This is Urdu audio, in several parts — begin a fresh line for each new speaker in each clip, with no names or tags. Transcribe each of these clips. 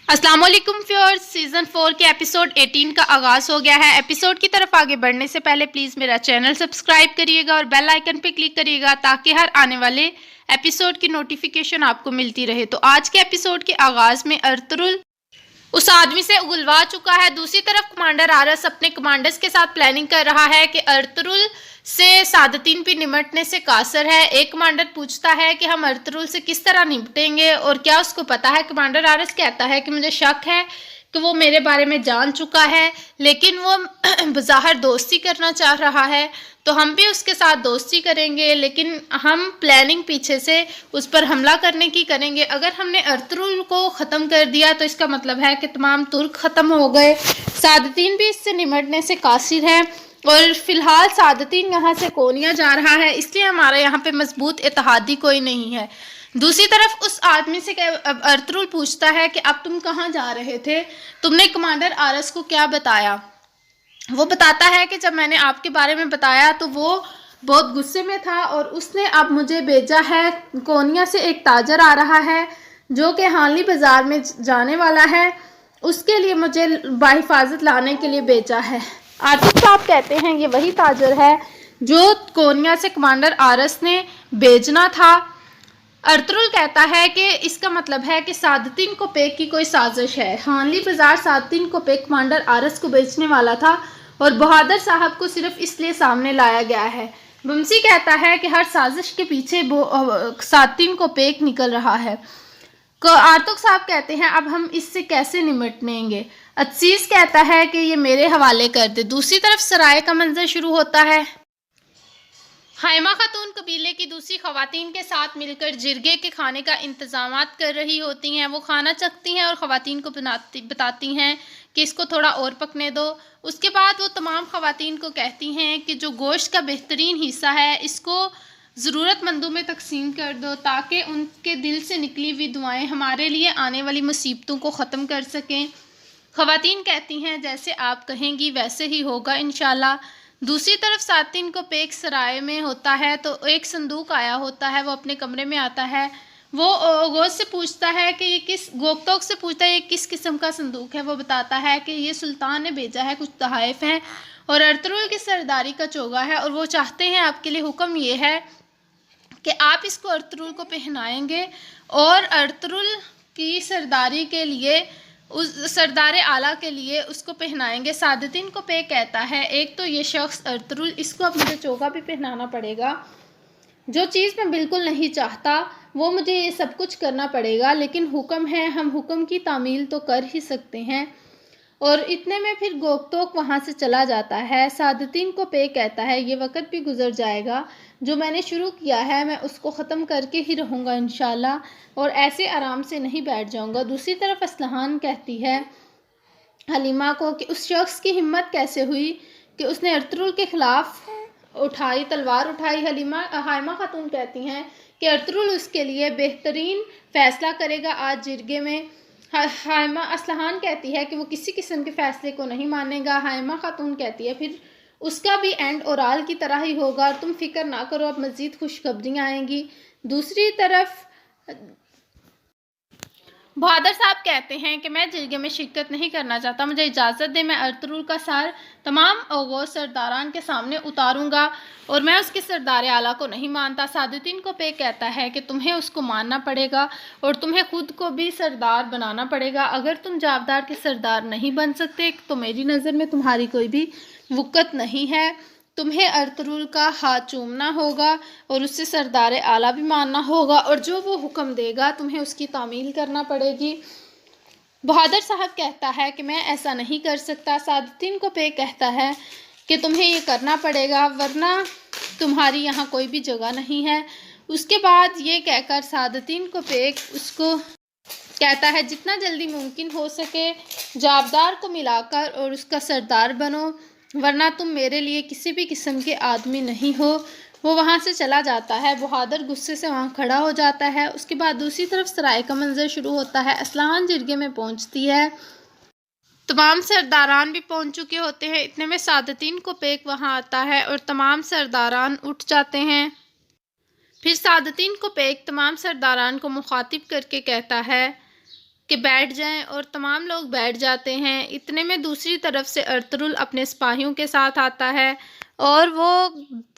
السلام علیکم فیورز، سیزن 4 کے ایپیسوڈ 18 کا آغاز ہو گیا ہے۔ ایپیسوڈ کی طرف آگے بڑھنے سے پہلے پلیز میرا چینل سبسکرائب کریے گا اور بیل آئیکن پہ کلک کریے گا تاکہ ہر آنے والے ایپیسوڈ کی نوٹیفیکیشن آپ کو ملتی رہے۔ تو آج کے ایپیسوڈ کے آغاز میں ارطغرل اس آدمی سے اگلوا چکا ہے۔ دوسری طرف کمانڈر آرس اپنے کمانڈرز کے ساتھ پلاننگ کر رہا ہے کہ ارطغرل سے سعادتین بھی نمٹنے سے قاصر ہے۔ ایک کمانڈر پوچھتا ہے کہ ہم ارطغرل سے کس طرح نمٹیں گے اور کیا اس کو پتا ہے؟ کمانڈر آرس کہتا ہے کہ مجھے شک ہے کہ وہ میرے بارے میں جان چکا ہے، لیکن وہ بظاہر دوستی کرنا چاہ رہا ہے، تو ہم بھی اس کے ساتھ دوستی کریں گے، لیکن ہم پلاننگ پیچھے سے اس پر حملہ کرنے کی کریں گے۔ اگر ہم نے ارطغرل کو ختم کر دیا تو اس کا مطلب ہے کہ تمام ترک ختم ہو گئے، سعادتین بھی اس سے نمٹنے سے قاصر ہے، اور فی الحال سعادتین یہاں سے کونیا جا رہا ہے، اس لیے ہمارے یہاں پہ مضبوط اتحادی کوئی نہیں ہے۔ دوسری طرف اس آدمی سے ارطغرل پوچھتا ہے کہ اب تم کہاں جا رہے تھے؟ تم نے کمانڈر آرس کو کیا بتایا؟ وہ بتاتا ہے کہ جب میں نے آپ کے بارے میں بتایا تو وہ بہت غصے میں تھا اور اس نے اب مجھے بھیجا ہے۔ کونیا سے ایک تاجر آ رہا ہے جو کہ ہانلی بازار میں جانے والا ہے، اس کے لیے مجھے بحفاظت لانے کے لیے بھیجا ہے۔ عاطف صاحب کہتے ہیں یہ وہی تاجر ہے جو کونیا سے کمانڈر آرس نے بھیجنا تھا۔ ارطغرل کہتا ہے کہ اس کا مطلب ہے کہ سعادتین کو پیک کی کوئی سازش ہے۔ ہانلی بازار سعادتین کو پیک کمانڈر آرس کو بیچنے والا تھا اور بہادر صاحب کو صرف اس لیے سامنے لایا گیا ہے۔ بمسی کہتا ہے کہ ہر سازش کے پیچھے سعادتین کو پیک نکل رہا ہے۔ آرتک صاحب کہتے ہیں اب ہم اس سے کیسے نمٹیں گے؟ عزیز کہتا ہے کہ یہ میرے حوالے کر دے۔ دوسری طرف سرائے کا منظر شروع ہوتا ہے۔ حائمہ خاتون قبیلے کی دوسری خواتین کے ساتھ مل کر جرگے کے کھانے کا انتظامات کر رہی ہوتی ہیں۔ وہ کھانا چکھتی ہیں اور خواتین کو بتاتی ہیں کہ اس کو تھوڑا اور پکنے دو۔ اس کے بعد وہ تمام خواتین کو کہتی ہیں کہ جو گوشت کا بہترین حصہ ہے اس کو ضرورت مندوں میں تقسیم کر دو تاکہ ان کے دل سے نکلی ہوئی دعائیں ہمارے لیے آنے والی مصیبتوں کو ختم کر سکیں۔ خواتین کہتی ہیں جیسے آپ کہیں گی ویسے ہی ہوگا انشاءاللہ۔ دوسری طرف سعادتین کو پیک سرائے میں ہوتا ہے تو ایک صندوق آیا ہوتا ہے۔ وہ اپنے کمرے میں آتا ہے، وہ گوشت سے پوچھتا ہے کہ یہ گوکتوک سے پوچھتا ہے یہ کس قسم کا صندوق ہے؟ وہ بتاتا ہے کہ یہ سلطان نے بھیجا ہے، کچھ تحائف ہیں اور ارطغرل کی سرداری کا چوگا ہے، اور وہ چاہتے ہیں آپ کے لیے حکم یہ ہے کہ آپ اس کو ارطغرل کو پہنائیں گے اور ارطغرل کی سرداری کے لیے اس سردار اعلیٰ کے لیے اس کو پہنائیں گے۔ سعادتین کو پے کہتا ہے ایک تو یہ شخص ارطغرل، اس کو اب مجھے چوگا بھی پہنانا پڑے گا، جو چیز میں بالکل نہیں چاہتا وہ مجھے یہ سب کچھ کرنا پڑے گا، لیکن حکم ہے، ہم حکم کی تعمیل تو کر ہی سکتے ہیں۔ اور اتنے میں پھر گوکتوک وہاں سے چلا جاتا ہے۔ سعادتین کو پے کہتا ہے یہ وقت بھی گزر جائے گا، جو میں نے شروع کیا ہے میں اس کو ختم کر کے ہی رہوں گا انشاءاللہ، اور ایسے آرام سے نہیں بیٹھ جاؤں گا۔ دوسری طرف اسلحان کہتی ہے حلیمہ کو کہ اس شخص کی ہمت کیسے ہوئی کہ اس نے ارطغرل کے خلاف تلوار اٹھائی۔ حائمہ خاتون کہتی ہیں کہ ارطغرل اس کے لیے بہترین فیصلہ کرے گا آج جرگے میں۔ اسلحان کہتی ہے کہ وہ کسی قسم کے فیصلے کو نہیں مانے گا۔ حائمہ خاتون کہتی ہے پھر اس کا بھی اینڈ اورال کی طرح ہی ہوگا، اور تم فکر نہ کرو اب مزید خوشخبریاں آئیں گی۔ دوسری طرف بہادر صاحب کہتے ہیں کہ میں جرگے میں شرکت نہیں کرنا چاہتا، مجھے اجازت دے، میں ارطغرل کا سر تمام اوغوز سرداران کے سامنے اتاروں گا اور میں اس کے سردار اعلیٰ کو نہیں مانتا۔ سعادتین کو پے کہتا ہے کہ تمہیں اس کو ماننا پڑے گا اور تمہیں خود کو بھی سردار بنانا پڑے گا۔ اگر تم جاودار کے سردار نہیں بن سکتے تو میری نظر میں تمہاری کوئی بھی وقت نہیں ہے، تمہیں ارطغرل کا ہاتھ چومنا ہوگا اور اس سے سردار اعلیٰ بھی ماننا ہوگا، اور جو وہ حکم دے گا تمہیں اس کی تعمیل کرنا پڑے گی۔ بہادر صاحب کہتا ہے کہ میں ایسا نہیں کر سکتا۔ سعادتین کو پے کہتا ہے کہ تمہیں یہ کرنا پڑے گا ورنہ تمہاری یہاں کوئی بھی جگہ نہیں ہے۔ اس کے بعد یہ کہہ کر سعادتین کو پے اس کو کہتا ہے جتنا جلدی ممکن ہو سکے جاودار کو ملا کر اور اس کا سردار بنو، ورنہ تم میرے لیے کسی بھی قسم کے آدمی نہیں ہو۔ وہ وہاں سے چلا جاتا ہے۔ بہادر غصے سے وہاں کھڑا ہو جاتا ہے۔ اس کے بعد دوسری طرف سرائے کا منظر شروع ہوتا ہے۔ اسلحان جرگے میں پہنچتی ہے، تمام سرداران بھی پہنچ چکے ہوتے ہیں۔ اتنے میں سعادتین کو پیک وہاں آتا ہے اور تمام سرداران اٹھ جاتے ہیں۔ پھر سعادتین کو پیک تمام سرداران کو مخاطب کر کے کہتا ہے کہ بیٹھ جائیں، اور تمام لوگ بیٹھ جاتے ہیں۔ اتنے میں دوسری طرف سے ارطغرل اپنے سپاہیوں کے ساتھ آتا ہے اور وہ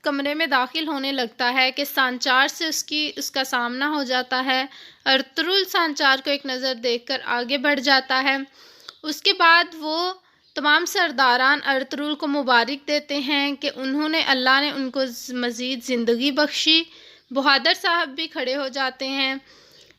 کمرے میں داخل ہونے لگتا ہے کہ سانچار سے اس کا سامنا ہو جاتا ہے۔ ارطغرل سانچار کو ایک نظر دیکھ کر آگے بڑھ جاتا ہے۔ اس کے بعد وہ تمام سرداران ارطغرل کو مبارک دیتے ہیں کہ اللہ نے ان کو مزید زندگی بخشی۔ بہادر صاحب بھی کھڑے ہو جاتے ہیں۔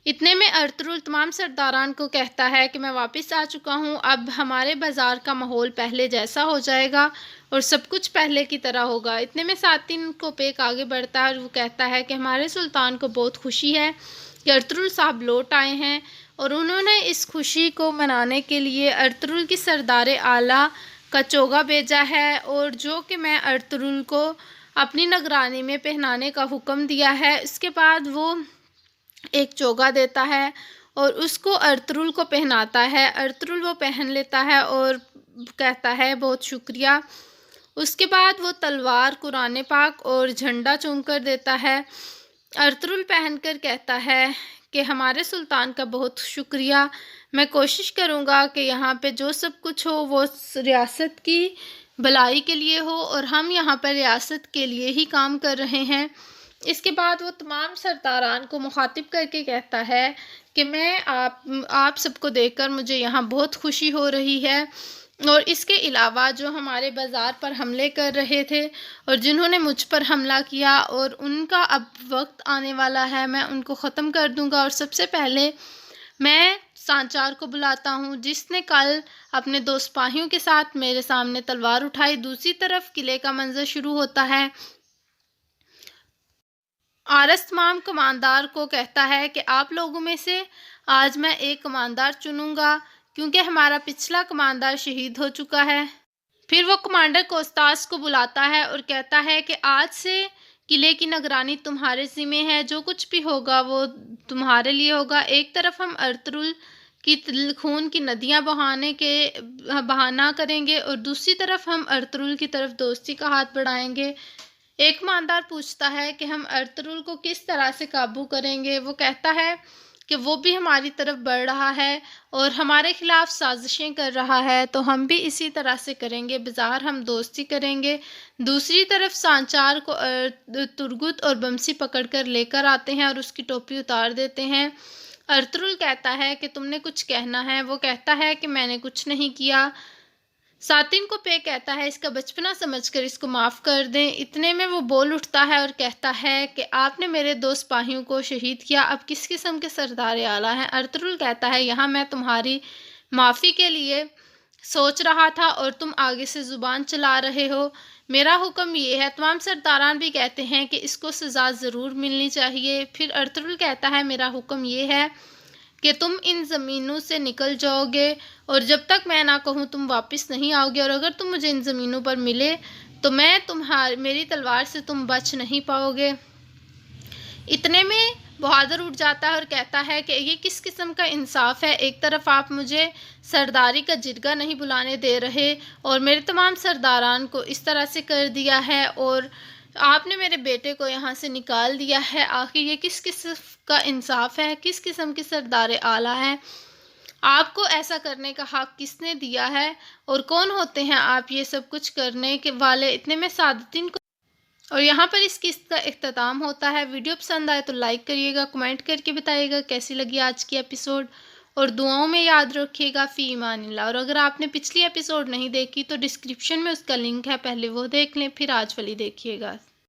اتنے میں ارطغرل تمام سرداران کو کہتا ہے کہ میں واپس آ چکا ہوں، اب ہمارے بازار کا ماحول پہلے جیسا ہو جائے گا اور سب کچھ پہلے کی طرح ہوگا۔ اتنے میں ساتین کوپیک آگے بڑھتا ہے اور وہ کہتا ہے کہ ہمارے سلطان کو بہت خوشی ہے کہ ارطغرل صاحب لوٹ آئے ہیں، اور انہوں نے اس خوشی کو منانے کے لیے ارطغرل کی سردار اعلیٰ کا چوگا بھیجا ہے، اور جو کہ میں ارطغرل کو اپنی نگرانی میں پہنانے کا حکم دیا ہے۔ اس کے بعد وہ ایک چوگا دیتا ہے اور اس کو ارطغرل کو پہناتا ہے۔ ارطغرل وہ پہن لیتا ہے اور کہتا ہے بہت شکریہ۔ اس کے بعد وہ تلوار، قرآن پاک اور جھنڈا چوم کر دیتا ہے۔ ارطغرل پہن کر کہتا ہے کہ ہمارے سلطان کا بہت شکریہ، میں کوشش کروں گا کہ یہاں پہ جو سب کچھ ہو وہ ریاست کی بھلائی کے لیے ہو، اور ہم یہاں پر ریاست کے لیے ہی کام کر رہے ہیں۔ اس کے بعد وہ تمام سرداران کو مخاطب کر کے کہتا ہے کہ میں آپ سب کو دیکھ کر مجھے یہاں بہت خوشی ہو رہی ہے، اور اس کے علاوہ جو ہمارے بازار پر حملے کر رہے تھے اور جنہوں نے مجھ پر حملہ کیا، اور ان کا اب وقت آنے والا ہے، میں ان کو ختم کر دوں گا۔ اور سب سے پہلے میں سانچار کو بلاتا ہوں جس نے کل اپنے 2 سپاہیوں کے ساتھ میرے سامنے تلوار اٹھائی۔ دوسری طرف قلعے کا منظر شروع ہوتا ہے۔ آرس تمام کماندار کو کہتا ہے کہ آپ لوگوں میں سے آج میں ایک کماندار چنوں گا کیونکہ ہمارا پچھلا کماندار شہید ہو چکا ہے۔ پھر وہ کمانڈر کوستاس کو بلاتا ہے اور کہتا ہے کہ آج سے قلعے کی نگرانی تمہارے ذمہ ہے، جو کچھ بھی ہوگا وہ تمہارے لیے ہوگا۔ ایک طرف ہم ارطغرل کی خون کی ندیاں بہانا کریں گے اور دوسری طرف ہم ارطغرل کی طرف دوستی کا ہاتھ بڑھائیں گے۔ ایک کماندار پوچھتا ہے کہ ہم ارطغرل کو کس طرح سے قابو کریں گے؟ وہ کہتا ہے کہ وہ بھی ہماری طرف بڑھ رہا ہے اور ہمارے خلاف سازشیں کر رہا ہے، تو ہم بھی اسی طرح سے کریں گے، بظاہر ہم دوستی کریں گے۔ دوسری طرف سانچار کو ترگت اور بمسی پکڑ کر لے کر آتے ہیں اور اس کی ٹوپی اتار دیتے ہیں۔ ارطغرل کہتا ہے کہ تم نے کچھ کہنا ہے؟ وہ کہتا ہے کہ میں نے کچھ نہیں کیا۔ ساتین کوپیک کہتا ہے اس کا بچپنا سمجھ کر اس کو معاف کر دیں۔ اتنے میں وہ بول اٹھتا ہے اور کہتا ہے کہ آپ نے میرے 2 سپاہیوں کو شہید کیا، اب کس قسم کے سردار اعلیٰ ہیں؟ ارطغرل کہتا ہے یہاں میں تمہاری معافی کے لیے سوچ رہا تھا اور تم آگے سے زبان چلا رہے ہو، میرا حکم یہ ہے۔ تمام سرداران بھی کہتے ہیں کہ اس کو سزا ضرور ملنی چاہیے۔ پھر ارطغرل کہتا ہے میرا حکم یہ ہے کہ تم ان زمینوں سے نکل جاؤ گے اور جب تک میں نہ کہوں تم واپس نہیں آؤ گے، اور اگر تم مجھے ان زمینوں پر ملے تو میری تلوار سے تم بچ نہیں پاؤ گے۔ اتنے میں بہادر اٹھ جاتا ہے اور کہتا ہے کہ یہ کس قسم کا انصاف ہے؟ ایک طرف آپ مجھے سرداری کا جرگہ نہیں بلانے دے رہے اور میرے تمام سرداران کو اس طرح سے کر دیا ہے، اور آپ نے میرے بیٹے کو یہاں سے نکال دیا ہے۔ آخر یہ کس قسم کا انصاف ہے؟ کس قسم کی سردار اعلیٰ ہے؟ آپ کو ایسا کرنے کا حق کس نے دیا ہے اور کون ہوتے ہیں آپ یہ سب کچھ کرنے کے والے؟ اتنے میں ساتین کو اور یہاں پر اس قسط کا اختتام ہوتا ہے۔ ویڈیو پسند آئے تو لائک کریے گا، کمنٹ کر کے بتائیے گا کیسی لگی آج کی ایپیسوڈ، اور دعاؤں میں یاد رکھیے گا۔ فی امان اللہ۔ اور اگر آپ نے پچھلی ایپیسوڈ نہیں دیکھی تو ڈسکرپشن میں اس کا لنک ہے، پہلے وہ دیکھ لیں، پھر آج والی دیکھیے گا۔